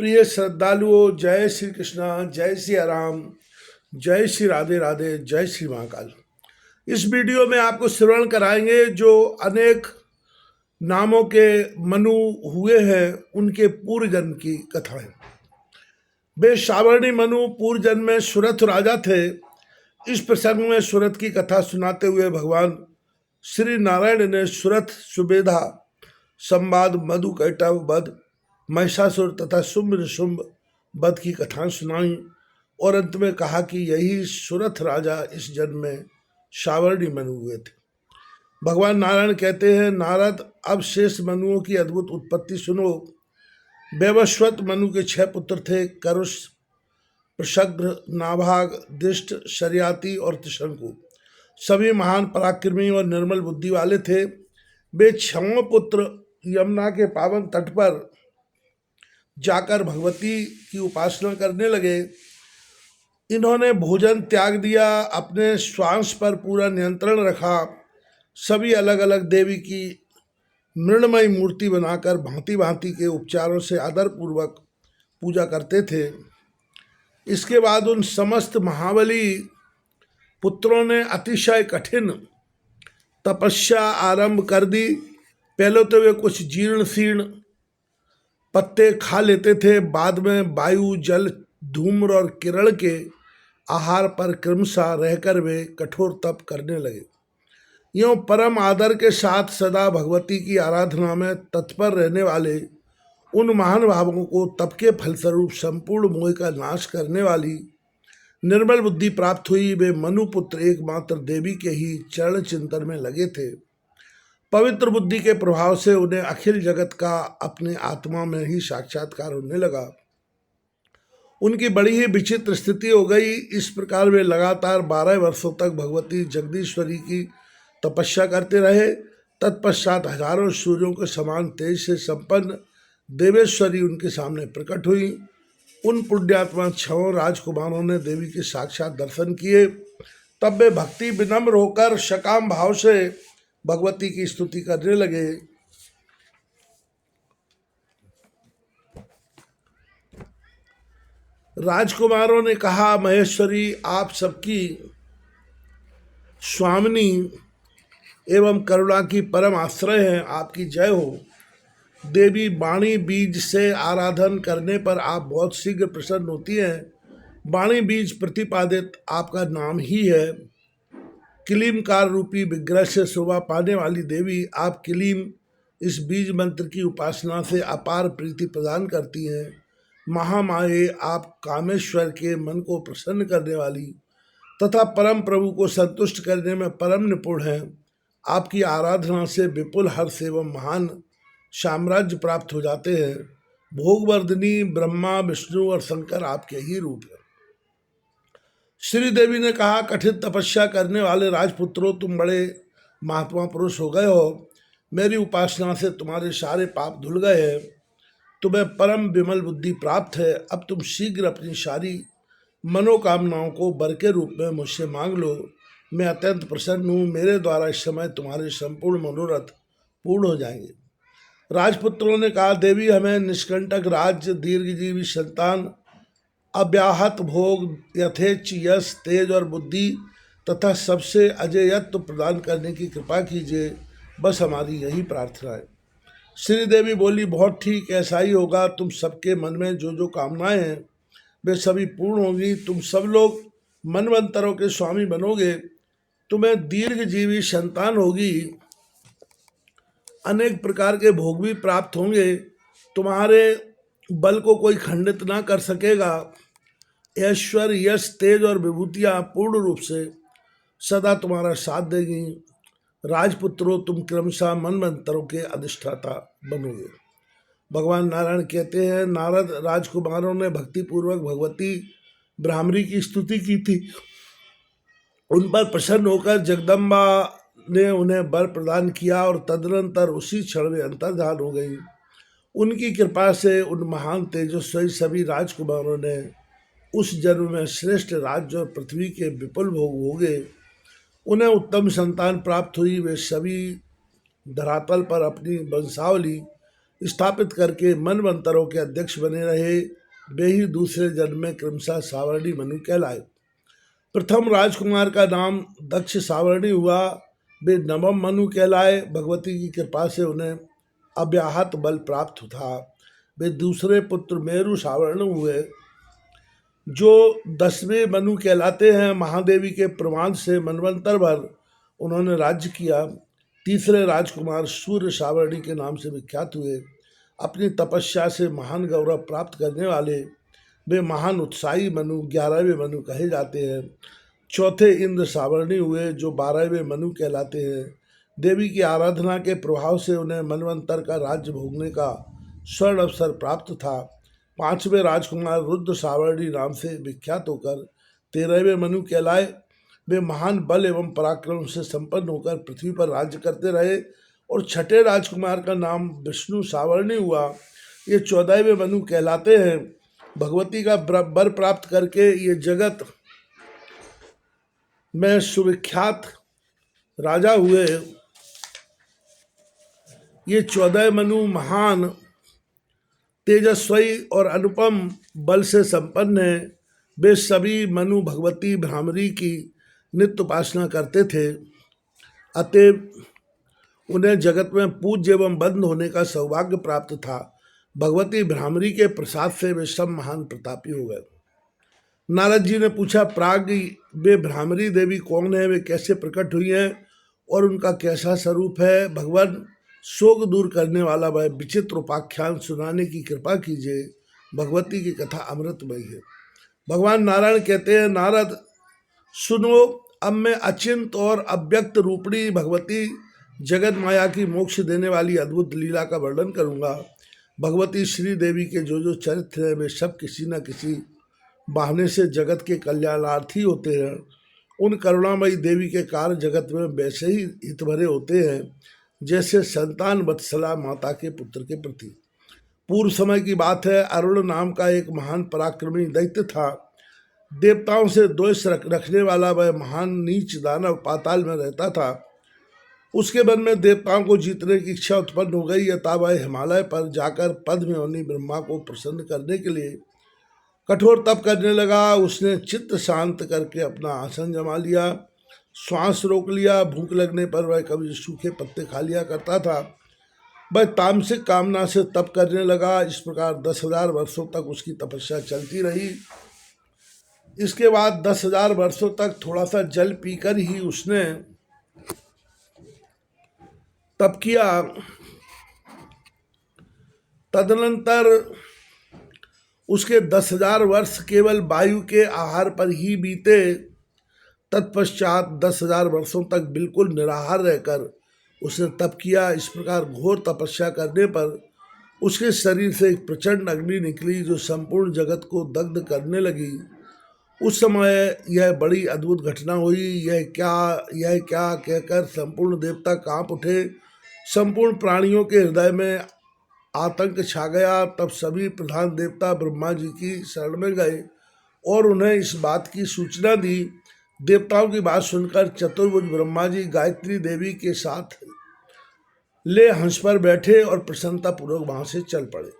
प्रिय श्रद्धालुओं, जय श्री कृष्णा, जय श्री राम, जय श्री राधे राधे, जय श्री महाकाल। इस वीडियो में आपको श्रवण कराएंगे जो अनेक नामों के मनु हुए हैं उनके पूर्व जन्म की कथाएं। वे सावर्णी मनु पूर्व जन्म में सुरथ राजा थे। इस प्रसंग में सुरथ की कथा सुनाते हुए भगवान श्री नारायण ने सुरथ, सुबेधा, संवाद, मधु कैटव वध, महिषासुर तथा शुंभ निशुंभ वध की कथाएं सुनाई और अंत में कहा कि यही सुरथ राजा इस जन्म में सावर्णी मनु हुए थे। भगवान नारायण कहते हैं, नारद, अब शेष मनुओं की अद्भुत उत्पत्ति सुनो। वैवस्वत मनु के 6 पुत्र थे, करुष, प्रशग्र, नाभाग, दिष्ट, शर्याति और त्रिशंकु। सभी महान पराक्रमी और निर्मल बुद्धि वाले थे। वे 6 पुत्र यमुना के पावन तट पर जाकर भगवती की उपासना करने लगे। इन्होंने भोजन त्याग दिया, अपने श्वास पर पूरा नियंत्रण रखा। सभी अलग अलग देवी की मृण्मयी मूर्ति बनाकर भांति भांति के उपचारों से आदरपूर्वक पूजा करते थे। इसके बाद उन समस्त महाबली पुत्रों ने अतिशय कठिन तपस्या आरंभ कर दी। पहले तो वे कुछ जीर्ण शीर्ण पत्ते खा लेते थे, बाद में वायु, जल, धूम्र और किरण के आहार पर क्रमशः रहकर वे कठोर तप करने लगे। यूँ परम आदर के साथ सदा भगवती की आराधना में तत्पर रहने वाले उन महान भावों को तप के फलस्वरूप संपूर्ण मोह का नाश करने वाली निर्मल बुद्धि प्राप्त हुई। वे मनुपुत्र एकमात्र देवी के ही चरण चिंतन में लगे थे। पवित्र बुद्धि के प्रभाव से उन्हें अखिल जगत का अपने आत्मा में ही साक्षात्कार होने लगा। उनकी बड़ी ही विचित्र स्थिति हो गई। इस प्रकार वे लगातार 12 वर्षों तक भगवती जगदीश्वरी की तपस्या करते रहे। तत्पश्चात हजारों सूर्यों के समान तेज से संपन्न देवेश्वरी उनके सामने प्रकट हुई। उन पुण्यात्मा 6 राजकुमारों ने देवी के साक्षात दर्शन किए। तब वे भक्ति विनम्र होकर सकाम भाव से भगवती की स्तुति करने लगे। राजकुमारों ने कहा, महेश्वरी, आप सबकी स्वामिनी एवं करुणा की परम आश्रय हैं, आपकी जय हो। देवी, वाणी बीज से आराधन करने पर आप बहुत शीघ्र प्रसन्न होती हैं। वाणी बीज प्रतिपादित आपका नाम ही है। किलीमकार रूपी विग्रह से शोभा पाने वाली देवी, आप किलीम इस बीज मंत्र की उपासना से अपार प्रीति प्रदान करती हैं। महामाये, आप कामेश्वर के मन को प्रसन्न करने वाली तथा परम प्रभु को संतुष्ट करने में परम निपुण हैं। आपकी आराधना से विपुल हर्ष एवं महान साम्राज्य प्राप्त हो जाते हैं। भोगवर्धिनी ब्रह्मा, विष्णु और शंकर आपके ही रूप हैं। श्री देवी ने कहा, कठिन तपस्या करने वाले राजपुत्रों, तुम बड़े महात्मा पुरुष हो गए हो। मेरी उपासना से तुम्हारे सारे पाप धुल गए हैं। तुम्हें परम विमल बुद्धि प्राप्त है। अब तुम शीघ्र अपनी सारी मनोकामनाओं को वर के रूप में मुझसे मांग लो। मैं अत्यंत प्रसन्न हूँ। मेरे द्वारा इस समय तुम्हारे संपूर्ण मनोरथ पूर्ण हो जाएंगे। राजपुत्रों ने कहा, देवी, हमें निष्कंटक राज्य, दीर्घजीवी संतान, अव्याहत भोग, यथेच्छ यश, तेज और बुद्धि तथा सबसे अजेयत्व प्रदान करने की कृपा कीजिए। बस हमारी यही प्रार्थना है। श्री देवी बोली, बहुत ठीक, ऐसा ही होगा। तुम सबके मन में जो जो कामनाएं हैं वे सभी पूर्ण होंगी। तुम सब लोग मनवंतरों के स्वामी बनोगे। तुम्हें दीर्घजीवी संतान होगी। अनेक प्रकार के भोग भी प्राप्त होंगे। तुम्हारे बल को कोई खंडित ना कर सकेगा। ऐश्वर्य, यश, तेज और विभूतियाँ पूर्ण रूप से सदा तुम्हारा साथ देगी। राजपुत्रों, तुम क्रमशः मनवंतरों के अधिष्ठाता बनोगे। भगवान नारायण कहते हैं, नारद, राजकुमारों ने भक्तिपूर्वक भगवती ब्राह्मणी की स्तुति की थी। उन पर प्रसन्न होकर जगदम्बा ने उन्हें वर प्रदान किया और तदनंतर उसी क्षण में अंतर्धान हो गई। उनकी कृपा से उन महान तेजस्वी सभी राजकुमारों ने उस जन्म में श्रेष्ठ राज्य और पृथ्वी के विपुल भोग भोगे। उन्हें उत्तम संतान प्राप्त हुई। वे सभी धरातल पर अपनी वंशावली स्थापित करके मनवंतरों के अध्यक्ष बने रहे। वे ही दूसरे जन्म में क्रमशः सावर्णी मनु कहलाए। प्रथम राजकुमार का नाम दक्ष सावर्णी हुआ। वे नवम मनु कहलाए। भगवती की कृपा से उन्हें अव्याहत बल प्राप्त था। वे दूसरे पुत्र मेरु सावर्ण हुए, जो 10वें मनु कहलाते हैं। महादेवी के प्रमाण से मनवंतर भर उन्होंने राज्य किया। तीसरे राजकुमार सूर्य सावर्णी के नाम से विख्यात हुए। अपनी तपस्या से महान गौरव प्राप्त करने वाले वे महान उत्साही मनु 11वें मनु कहे जाते हैं। चौथे इंद्र सावर्णी हुए, जो 12वें मनु कहलाते हैं। देवी की आराधना के प्रभाव से उन्हें मनवंतर का राज्य भोगने का स्वर्ण अवसर प्राप्त था। 5वें राजकुमार रुद्र सावर्णी नाम से विख्यात होकर 13वें मनु कहलाए। वे महान बल एवं पराक्रम से संपन्न होकर पृथ्वी पर राज्य करते रहे। और छठे राजकुमार का नाम विष्णु सावर्णी हुआ। ये 14वें मनु कहलाते हैं। भगवती का वर प्राप्त करके ये जगत में सुविख्यात राजा हुए। ये 14 मनु महान, तेजस्वी और अनुपम बल से संपन्न है। वे सभी मनु भगवती भ्रामरी की नित्य उपासना करते थे। अतएव उन्हें जगत में पूज्य एवं बंद होने का सौभाग्य प्राप्त था। भगवती भ्रामरी के प्रसाद से वे सब महान प्रतापी हो गए। नारद जी ने पूछा, प्राग वे भ्रामरी देवी कौन है, वे कैसे प्रकट हुई हैं और उनका कैसा स्वरूप है? भगवान शोक दूर करने वाला वह विचित्र उपाख्यान सुनाने की कृपा कीजिए। भगवती की कथा अमृतमयी है। भगवान नारायण कहते हैं, नारद सुनो, अब मैं अचिंत और अव्यक्त रूपणी भगवती जगत माया की मोक्ष देने वाली अद्भुत लीला का वर्णन करूंगा। भगवती श्री देवी के जो चरित्र हैं वे सब किसी न किसी बहाने से जगत के कल्याणार्थी होते हैं। उन करुणामयी देवी के कार्य जगत में वैसे ही हित भरे होते हैं जैसे संतान वत्सला माता के पुत्र के प्रति। पूर्व समय की बात है, अरुण नाम का एक महान पराक्रमी दैत्य था। देवताओं से द्वेष रखने वाला वह महान नीच दानव पाताल में रहता था। उसके मन में देवताओं को जीतने की इच्छा उत्पन्न हो गई। अतः वह हिमालय पर जाकर पद्म में मुनि ब्रह्मा को प्रसन्न करने के लिए कठोर तप करने लगा। उसने चित्त शांत करके अपना आसन जमा लिया, श्वास रोक लिया। भूख लगने पर वह कभी सूखे पत्ते खा लिया करता था। वह तामसिक कामना से तप करने लगा। इस प्रकार 10,000 वर्षों तक उसकी तपस्या चलती रही। इसके बाद 10,000 वर्षों तक थोड़ा सा जल पीकर ही उसने तप किया। तदनंतर उसके 10,000 वर्ष केवल वायु के आहार पर ही बीते। तत्पश्चात 10,000 वर्षों तक बिल्कुल निराहार रहकर उसने तप किया। इस प्रकार घोर तपस्या करने पर उसके शरीर से एक प्रचंड अग्नि निकली जो संपूर्ण जगत को दग्ध करने लगी। उस समय यह बड़ी अद्भुत घटना हुई। यह क्या कहकर संपूर्ण देवता कांप उठे। संपूर्ण प्राणियों के हृदय में आतंक छा गया। तब सभी प्रधान देवता ब्रह्मा जी की शरण में गए और उन्हें इस बात की सूचना दी। देवताओं की बात सुनकर चतुर्भुज ब्रह्मा जी गायत्री देवी के साथ ले हंस पर बैठे और प्रसन्नतापूर्वक वहां से चल पड़े।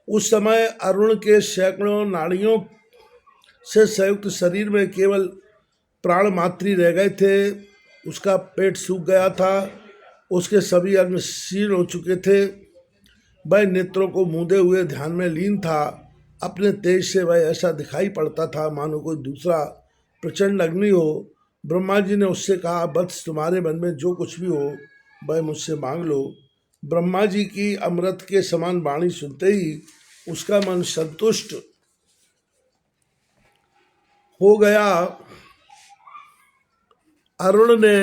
उस समय अरुण के सैकड़ों नाड़ियों से संयुक्त शरीर में केवल प्राण मात्री रह गए थे। उसका पेट सूख गया था। उसके सभी अंग क्षीण हो चुके थे। वह नेत्रों को मूंदे हुए ध्यान में लीन था। अपने तेज से वह ऐसा दिखाई पड़ता था मानो कोई दूसरा प्रचंड अग्नि हो। ब्रह्मा जी ने उससे कहा, वत्स, तुम्हारे मन में जो कुछ भी हो वह मुझसे मांग लो। ब्रह्मा जी की अमृत के समान वाणी सुनते ही उसका मन संतुष्ट हो गया। अरुण ने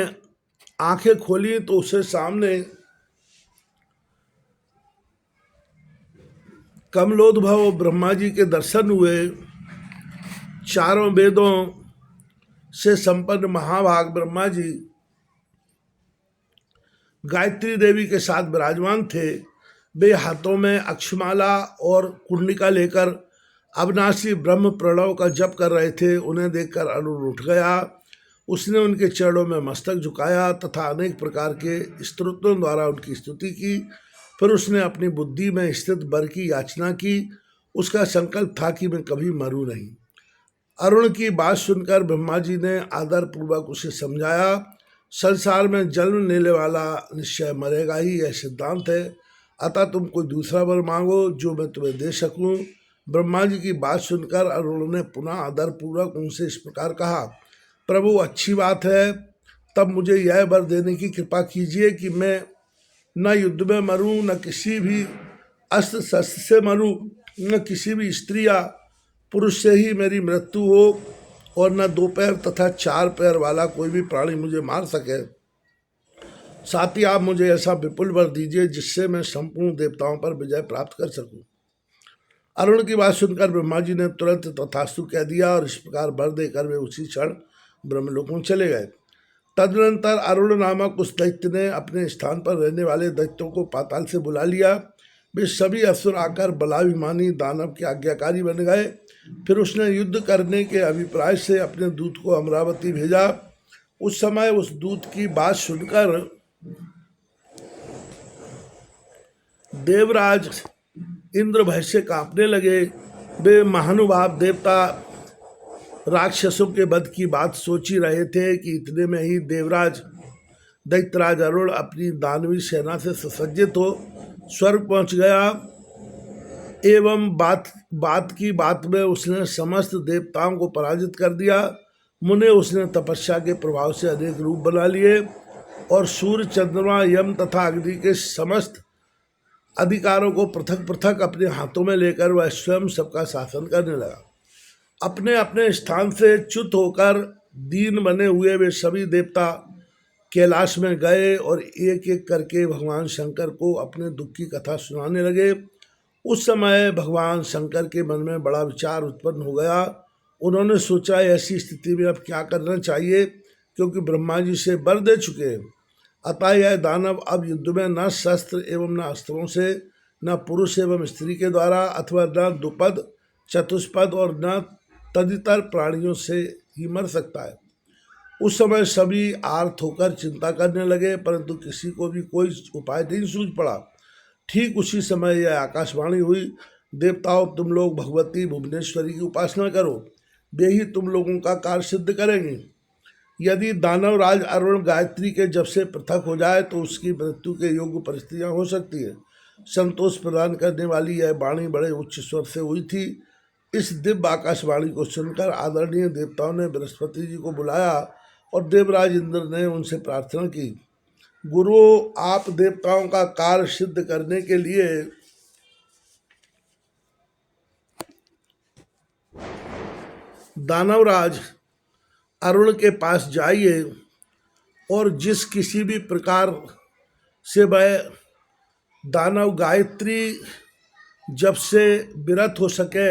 आंखें खोली तो उसे सामने कमलोद्भव ब्रह्मा जी के दर्शन हुए। चारों वेदों से संपन्न महाभाग ब्रह्मा जी गायत्री देवी के साथ विराजमान थे। वे हाथों में अक्षमाला और कुंडिका लेकर अविनाशी ब्रह्म प्रणव का जप कर रहे थे। उन्हें देखकर अरुण उठ गया। उसने उनके चरणों में मस्तक झुकाया तथा अनेक प्रकार के स्तोत्रों द्वारा उनकी स्तुति की। फिर उसने अपनी बुद्धि में स्थित वर की याचना की। उसका संकल्प था कि मैं कभी मरूं नहीं। अरुण की बात सुनकर ब्रह्मा जी ने आदर पूर्वक उसे समझाया, संसार में जन्म लेने वाला निश्चय मरेगा ही, यह सिद्धांत है। अतः तुम कोई दूसरा वर मांगो जो मैं तुम्हें दे सकूं। ब्रह्मा जी की बात सुनकर अरुण ने पुनः आदर पूर्वक उनसे इस प्रकार कहा, प्रभु अच्छी बात है, तब मुझे यह वर देने की कृपा कीजिए कि मैं न युद्ध में मरूं, न किसी भी अस्त्र शस्त्र से मरूं, न किसी भी स्त्री या पुरुष से ही मेरी मृत्यु हो, और न 2 पैर तथा 4 पैर वाला कोई भी प्राणी मुझे मार सके। साथ ही आप मुझे ऐसा विपुल वर दीजिए जिससे मैं संपूर्ण देवताओं पर विजय प्राप्त कर सकूं। अरुण की बात सुनकर ब्रह्मा जी ने तुरंत तथास्तु कह दिया और इस प्रकार वर देकर वे उसी क्षण ब्रह्मलोक में चले गए। तदनंतर अरुण नामक उस दैत्य ने अपने स्थान पर रहने वाले दैत्यों को पाताल से बुला लिया। वे सभी असुर आकर बलाभिमानी दानव के आज्ञाकारी बन गए। फिर उसने युद्ध करने के अभिप्राय से अपने दूत को अमरावती भेजा। उस समय उस दूत की बात सुनकर देवराज इंद्र भय से कांपने लगे। वे महानुभाव देवता राक्षसों के वध की बात सोच ही रहे थे कि इतने में ही देवराज दैत्यराज अरुण अपनी दानवी सेना से सुसज्जित हो स्वर्ग पहुंच गया। एवं बात में उसने समस्त देवताओं को पराजित कर दिया। मुने उसने तपस्या के प्रभाव से अनेक रूप बना लिए और सूर्य, चंद्रमा, यम तथा अग्नि के समस्त अधिकारों को पृथक पृथक अपने हाथों में लेकर वह स्वयं सबका शासन करने लगा। अपने अपने स्थान से च्युत होकर दीन बने हुए वे सभी देवता कैलाश में गए और एक एक करके भगवान शंकर को अपने दुख की कथा सुनाने लगे। उस समय भगवान शंकर के मन में बड़ा विचार उत्पन्न हो गया। उन्होंने सोचा ऐसी स्थिति में अब क्या करना चाहिए, क्योंकि ब्रह्मा जी से वर दे चुके हैं। अतः यह दानव अब युद्ध में न शस्त्र एवं न अस्त्रों से, न पुरुष एवं स्त्री के द्वारा, अथवा न द्विपद चतुष्पद और न तदितर प्राणियों से ही मर सकता है। उस समय सभी आर्त होकर चिंता करने लगे, परंतु किसी को भी कोई उपाय नहीं सूझ पड़ा। ठीक उसी समय यह आकाशवाणी हुई, देवताओं तुम लोग भगवती भुवनेश्वरी की उपासना करो, वे ही तुम लोगों का कार्य सिद्ध करेंगी। यदि दानवराज अरुण गायत्री के जब से पृथक हो जाए तो उसकी मृत्यु के योग्य परिस्थितियां हो सकती है। संतोष प्रदान करने वाली यह वाणी बड़े उच्च स्वर से हुई थी। इस दिव्य आकाशवाणी को सुनकर आदरणीय देवताओं ने बृहस्पति जी को बुलाया और देवराज इंद्र ने उनसे प्रार्थना की, गुरु आप देवताओं का कार्य सिद्ध करने के लिए दानवराज अरुण के पास जाइए और जिस किसी भी प्रकार से वह दानव गायत्री जब से विरत हो सके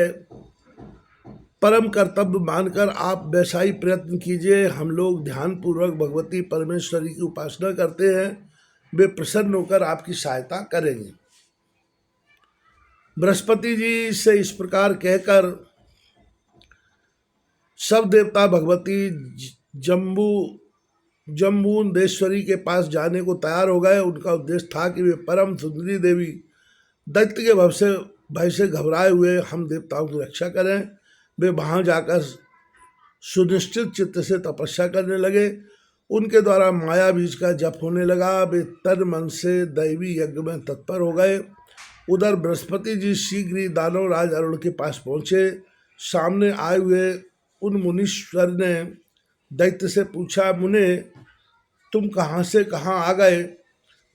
परम कर्तव्य मानकर आप वैसा ही प्रयत्न कीजिए। हम लोग ध्यानपूर्वक भगवती परमेश्वरी की उपासना करते हैं, वे प्रसन्न होकर आपकी सहायता करेंगे। बृहस्पति जी से इस प्रकार कहकर सब देवता भगवती जम्बून्देश्वरी के पास जाने को तैयार हो गए। उनका उद्देश्य था कि वे परम सुंदरी देवी दैत्य के भय से घबराए हुए हम देवताओं की रक्षा करें। वे वहाँ जाकर सुनिश्चित चित्त से तपस्या करने लगे। उनके द्वारा माया बीज का जप होने लगा। वे तन मन से दैवी यज्ञ में तत्पर हो गए। उधर बृहस्पति जी शीघ्र ही दानवराज अरुण के पास पहुँचे। सामने आए हुए उन मुनीश्वर ने दैत्य से पूछा, मुने तुम कहाँ से कहाँ आ गए?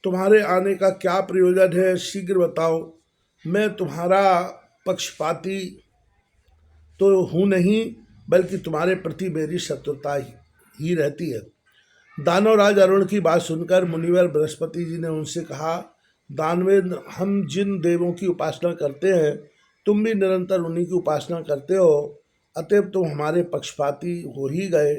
तुम्हारे आने का क्या प्रयोजन है? शीघ्र बताओ। मैं तुम्हारा पक्षपाती तो हूँ नहीं, बल्कि तुम्हारे प्रति मेरी शत्रुता ही रहती है। दानवराज अरुण की बात सुनकर मुनिवर बृहस्पति जी ने उनसे कहा, दानवेंद्र हम जिन देवों की उपासना करते हैं तुम भी निरंतर उन्हीं की उपासना करते हो, अतएव तुम हमारे पक्षपाती हो ही गए।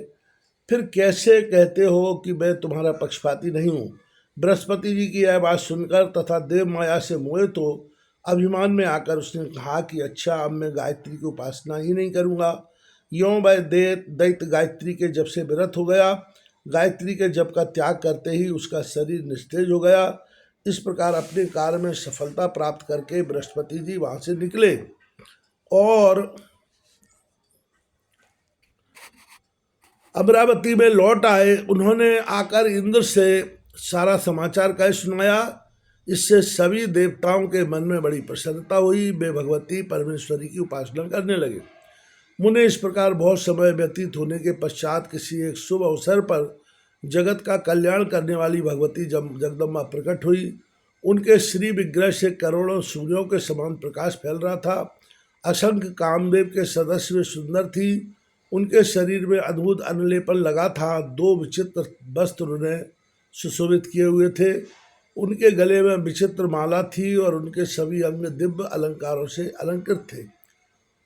फिर कैसे कहते हो कि मैं तुम्हारा पक्षपाती नहीं हूँ? बृहस्पति जी की यह बात सुनकर तथा देव माया से मोहित हो अभिमान में आकर उसने कहा कि अच्छा अब मैं गायत्री की उपासना ही नहीं करूँगा। यों वह दैत्य गायत्री के जप से विरत हो गया। गायत्री के जप का त्याग करते ही उसका शरीर निस्तेज हो गया। इस प्रकार अपने कार्य में सफलता प्राप्त करके बृहस्पति जी वहां से निकले और अमरावती में लौट आए। उन्होंने आकर इंद्र से सारा समाचार कह सुनाया। इससे सभी देवताओं के मन में बड़ी प्रसन्नता हुई। वे भगवती परमेश्वरी की उपासना करने लगे। मुने इस प्रकार बहुत समय व्यतीत होने के पश्चात किसी एक शुभ अवसर पर जगत का कल्याण करने वाली भगवती जगदम्बा प्रकट हुई। उनके श्री विग्रह से करोड़ों सूर्यों के समान प्रकाश फैल रहा था। असंख्य कामदेव के सदस्य वे सुंदर थी। उनके शरीर में अद्भुत अनुलेपन लगा था। 2 विचित्र वस्त्र उन्हें सुशोभित किए हुए थे। उनके गले में विचित्र माला थी और उनके सभी अंग दिव्य अलंकारों से अलंकृत थे।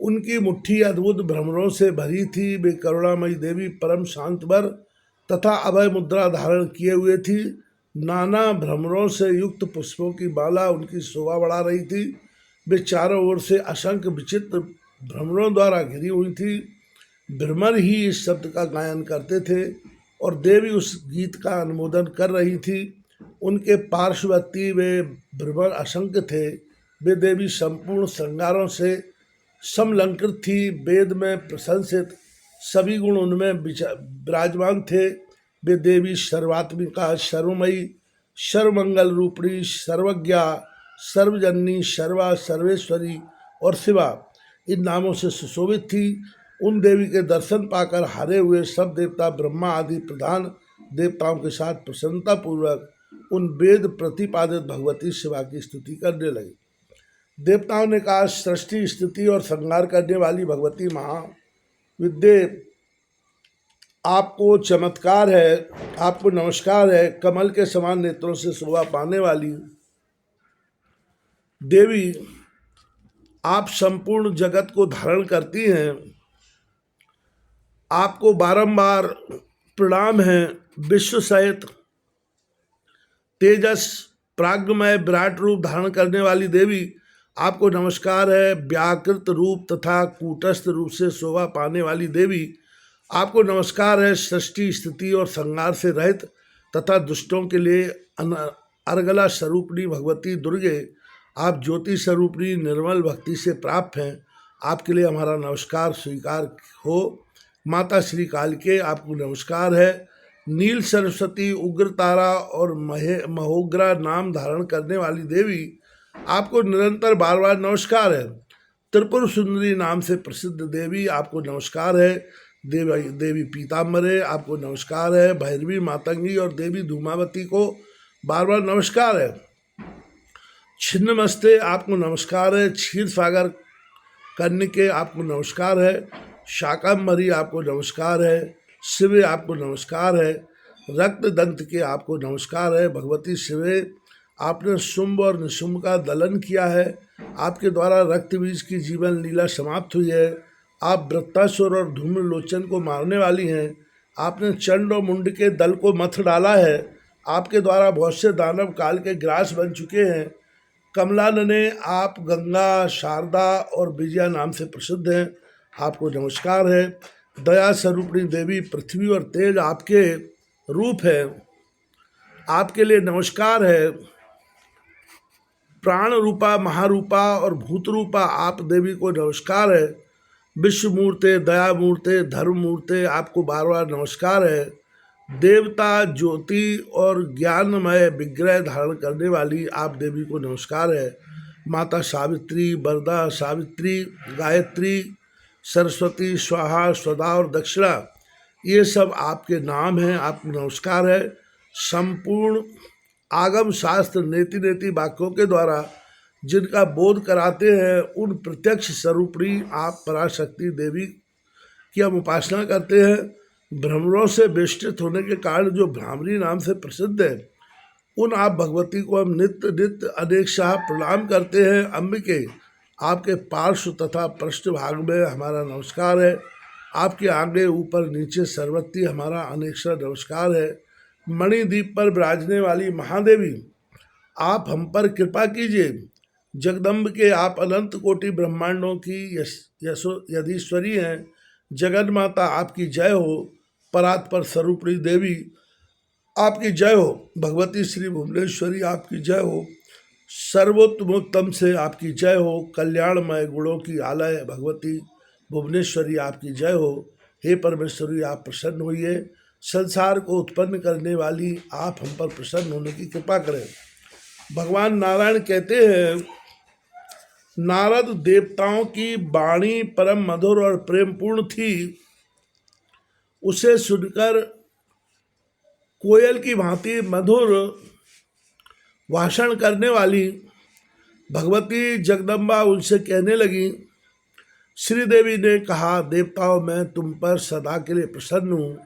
उनकी मुट्ठी अद्भुत भ्रमरों से भरी थी। वे करुणामयी देवी परम शांतवर तथा अभय मुद्रा धारण किए हुए थी। नाना भ्रमरों से युक्त पुष्पों की माला उनकी शोभा बढ़ा रही थी। वे चारों ओर से असंख्य विचित्र भ्रमरों द्वारा घिरी हुई थी। भ्रमर ही इस शब्द का गायन करते थे और देवी उस गीत का अनुमोदन कर रही थी। उनके पार्श्ववर्ती वे भ्रमर असंख्य थे। वे देवी संपूर्ण श्रृंगारों से समलंकृत थी। वेद में प्रशंसित सभी गुण उनमें विराजमान थे। वे देवी सर्वात्मिका, सर्वमयी, सर्वमंगल रूपिणी, सर्वज्ञा, सर्वजननी, सर्वा, सर्वेश्वरी और शिवा इन नामों से सुशोभित थी। उन देवी के दर्शन पाकर हारे हुए सब देवता ब्रह्मा आदि प्रधान देवताओं के साथ प्रसन्नता पूर्वक उन वेद प्रतिपादित भगवती शिवा की स्तुति करने लगे। देवताओं ने कहा, सृष्टि, स्थिति और संहार करने वाली भगवती महाविद्ये, आपको चमत्कार है, आपको नमस्कार है। कमल के समान नेत्रों से शोभा पाने वाली देवी, आप संपूर्ण जगत को धारण करती हैं। आपको बारंबार प्रणाम है। विश्व सहित तेजस प्राज्ञमय विराट रूप धारण करने वाली देवी, आपको नमस्कार है। व्याकृत रूप तथा कूटस्थ रूप से शोभा पाने वाली देवी, आपको नमस्कार है। सृष्टि, स्थिति और संहार से रहित तथा दुष्टों के लिए अर्गला स्वरूपणी भगवती दुर्गे, आप ज्योति स्वरूपणी निर्मल भक्ति से प्राप्त हैं। आपके लिए हमारा नमस्कार स्वीकार हो। माता श्री कालिके, आपको नमस्कार है। नील सरस्वती, उग्र तारा और महोग्रा नाम धारण करने वाली देवी, आपको निरंतर बार बार नमस्कार है। त्रिपुर सुंदरी नाम से प्रसिद्ध देवी, आपको नमस्कार है। देवी पीताम्बरे, आपको नमस्कार है। भैरवी, मातंगी और देवी धूमावती को बार बार नमस्कार है। छिन्नमस्ते, आपको नमस्कार है। क्षीर सागर कन्निके, आपको नमस्कार है। शाकंभरी, आपको नमस्कार है। शिवे, आपको नमस्कार है। रक्त दंत के, आपको नमस्कार है। भगवती शिवे, आपने शुंभ और निशुंभ का दलन किया है। आपके द्वारा रक्त बीज की जीवन लीला समाप्त हुई है। आप वृत्तासुर और धूम्रलोचन को मारने वाली हैं। आपने चंड और मुंड के दल को मथ डाला है। आपके द्वारा बहुत से दानव काल के ग्रास बन चुके हैं। कमलानने, आप गंगा, शारदा और विजया नाम से प्रसिद्ध हैं। आपको नमस्कार है। दया स्वरूपणी देवी, पृथ्वी और तेज आपके रूप है। आपके लिए नमस्कार है। प्राण रूपा, महारूपा और भूत रूपा आप देवी को नमस्कार है। विश्व मूर्ते, दया मूर्ते, धर्म मूर्ते, आपको बार बार नमस्कार है। देवता, ज्योति और ज्ञानमय विग्रह धारण करने वाली आप देवी को नमस्कार है। माता सावित्री, वरदा, सावित्री, गायत्री, सरस्वती, स्वाहा, स्वदा और दक्षिणा, ये सब आपके नाम हैं। आपको नमस्कार है। संपूर्ण आगम शास्त्र नेति नेति वाक्यों के द्वारा जिनका बोध कराते हैं, उन प्रत्यक्ष स्वरूपणी आप पराशक्ति देवी की हम उपासना करते हैं। भ्रमरों से बेष्टित होने के कारण जो भ्रामरी नाम से प्रसिद्ध है, उन आप भगवती को हम नित्य नित्य अनेक शाह प्रणाम करते हैं। अंबिके, आपके पार्श्व तथा पृष्ठभाग में हमारा नमस्कार है। आपके आगे, ऊपर, नीचे सर्वत्री हमारा अनेक नमस्कार है। मणिद्वीप पर विराजने वाली महादेवी, आप हम पर कृपा कीजिए। जगदम्ब के, आप अनंत कोटि ब्रह्मांडों की यदीश्वरी हैं। जगन्माता, आपकी जय हो। परात्पर स्वरूपणी देवी, आपकी जय हो। भगवती श्री भुवनेश्वरी आपकी जय हो। सर्वोत्तमोत्तम से आपकी जय हो। कल्याणमय गुणों की आलय भगवती भुवनेश्वरी आपकी जय हो। हे परमेश्वरी, आप प्रसन्न होइए। संसार को उत्पन्न करने वाली आप हम पर प्रसन्न होने की कृपा करें। भगवान नारायण कहते हैं, नारद देवताओं की वाणी परम मधुर और प्रेमपूर्ण थी। उसे सुनकर कोयल की भांति मधुर भाषण करने वाली भगवती जगदम्बा उनसे कहने लगी। श्रीदेवी ने कहा, देवताओं, मैं तुम पर सदा के लिए प्रसन्न हूँ।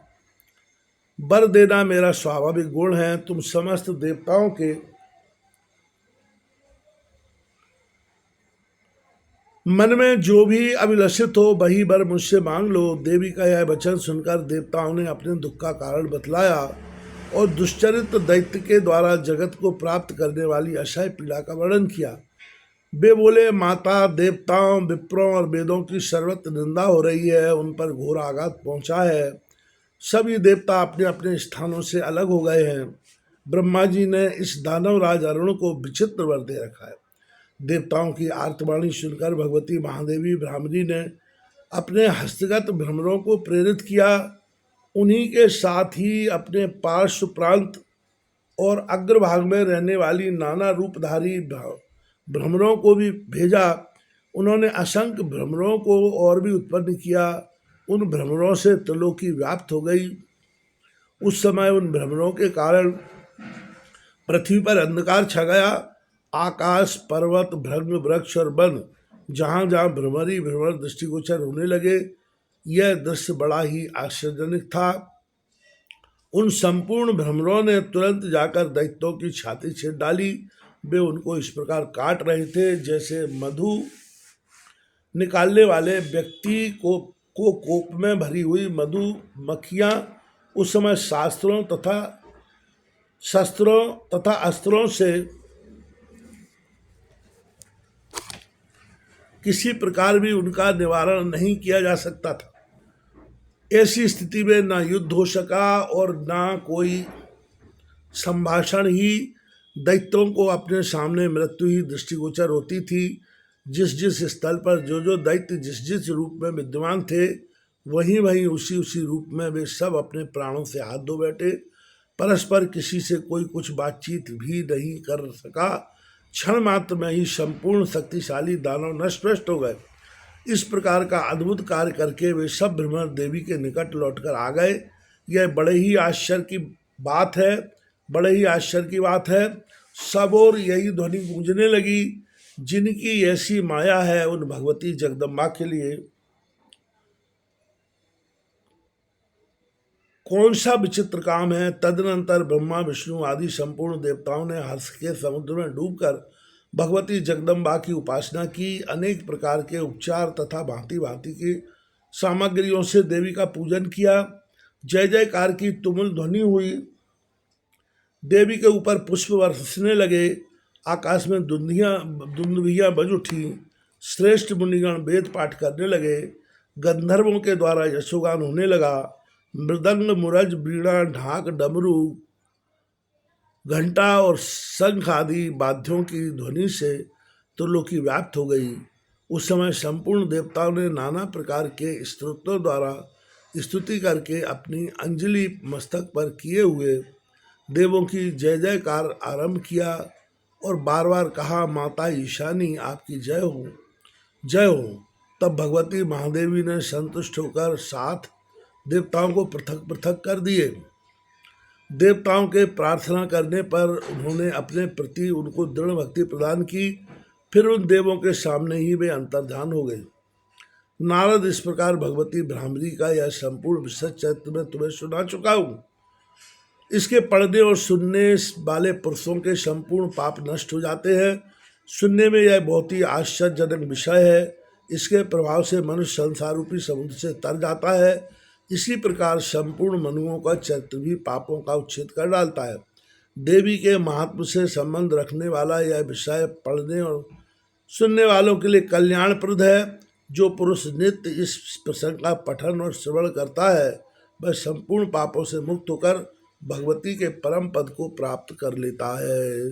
वर देना मेरा स्वाभाविक गुण है। तुम समस्त देवताओं के मन में जो भी अभिलषित हो वही वर मुझसे मांग लो। देवी का यह वचन सुनकर देवताओं ने अपने दुख का कारण बतलाया और दुष्चरित्र दैत्य के द्वारा जगत को प्राप्त करने वाली असह्य पीड़ा का वर्णन किया। वे बोले, माता, देवताओं, विप्रों और वेदों की सर्वत्र निंदा हो रही है, उन पर घोर आघात पहुंचा है। सभी देवता अपने अपने स्थानों से अलग हो गए हैं। ब्रह्मा जी ने इस दानवराज अरुण को विचित्र वर दे रखा है। देवताओं की आर्तवाणी सुनकर भगवती महादेवी ब्राह्मणी ने अपने हस्तगत भ्रमरों को प्रेरित किया। उन्हीं के साथ ही अपने पार्श्व प्रांत और अग्रभाग में रहने वाली नाना रूपधारी भ्रमरों को भी भेजा। उन्होंने असंख्य भ्रमरों को और भी उत्पन्न किया। उन भ्रमरों से त्रिलोकी व्याप्त हो गई। उस समय उन भ्रमरों के कारण पृथ्वी पर अंधकार छा गया। आकाश, पर्वत, भृंग, वृक्ष और वन जहाँ जहाँ भ्रमर ही भ्रमर दृष्टिगोचर होने लगे। यह दृश्य बड़ा ही आश्चर्यजनक था। उन संपूर्ण भ्रमरों ने तुरंत जाकर दैत्यों की छाती छेद डाली। वे उनको इस प्रकार काट रहे थे जैसे मधु निकालने वाले व्यक्ति को कोप में भरी हुई मधुमक्खियाँ उस समय शस्त्रों तथा अस्त्रों से किसी प्रकार भी उनका निवारण नहीं किया जा सकता था। ऐसी स्थिति में ना युद्ध हो सका और ना कोई संभाषण ही। दैत्यों को अपने सामने मृत्यु ही दृष्टिगोचर होती थी। जिस जिस स्थल पर जो दैत्य जिस जिस रूप में विद्यमान थे, वहीं उसी रूप में वे सब अपने प्राणों से हाथ धो बैठे। परस्पर किसी से कोई कुछ बातचीत भी नहीं कर सका। क्षण मात्र में ही संपूर्ण शक्तिशाली दानव नष्ट हो गए। इस प्रकार का अद्भुत कार्य करके वे सब भ्रमर देवी के निकट लौटकर आ गए। यह बड़े ही आश्चर्य की बात है। सब और यही ध्वनि गूंजने लगी, जिनकी ऐसी माया है उन भगवती जगदम्बा के लिए कौन सा विचित्र काम है। तदनंतर ब्रह्मा, विष्णु आदि संपूर्ण देवताओं ने हर्ष के समुद्र में डूबकर भगवती जगदम्बा की उपासना की। अनेक प्रकार के उपचार तथा भांति भांति की सामग्रियों से देवी का पूजन किया। जय जयकार की तुमुल ध्वनि हुई। देवी के ऊपर पुष्प बरसने लगे। आकाश में दुंदुभियाँ बज उठी। श्रेष्ठ मुनिगण वेद पाठ करने लगे। गंधर्वों के द्वारा यशोगान होने लगा। मृदंग, मुरज, वीणा, ढाक, डमरू, घंटा और शंख आदि वाद्यों की ध्वनि से त्रिलोकी व्याप्त हो गई। उस समय संपूर्ण देवताओं ने नाना प्रकार के स्तोत्रों द्वारा स्तुति करके अपनी अंजलि मस्तक पर किए हुए देवों की जय जयकार आरंभ किया और बार बार कहा, माता ईशानी आपकी जय हो, जय हो। तब भगवती महादेवी ने संतुष्ट होकर 7 देवताओं को पृथक पृथक कर दिए। देवताओं के प्रार्थना करने पर उन्होंने अपने प्रति उनको दृढ़ भक्ति प्रदान की। फिर उन देवों के सामने ही वे अंतर्ध्यान हो गए। नारद, इस प्रकार भगवती ब्राह्मणी का यह संपूर्ण विशद चरित्र मैं तुम्हें सुना चुका हूँ। इसके पढ़ने और सुनने वाले पुरुषों के संपूर्ण पाप नष्ट हो जाते हैं। सुनने में यह बहुत ही आश्चर्यजनक विषय है। इसके प्रभाव से मनुष्य संसार रूपी समुद्र से तर जाता है। इसी प्रकार संपूर्ण मनुओं का चरित्र भी पापों का उच्छेद कर डालता है। देवी के महात्म से संबंध रखने वाला यह विषय पढ़ने और सुनने वालों के लिए कल्याणप्रद है। जो पुरुष नित्य इस प्रसंग का पठन और श्रवण करता है, वह संपूर्ण पापों से मुक्त होकर भगवती के परम पद को प्राप्त कर लेता है।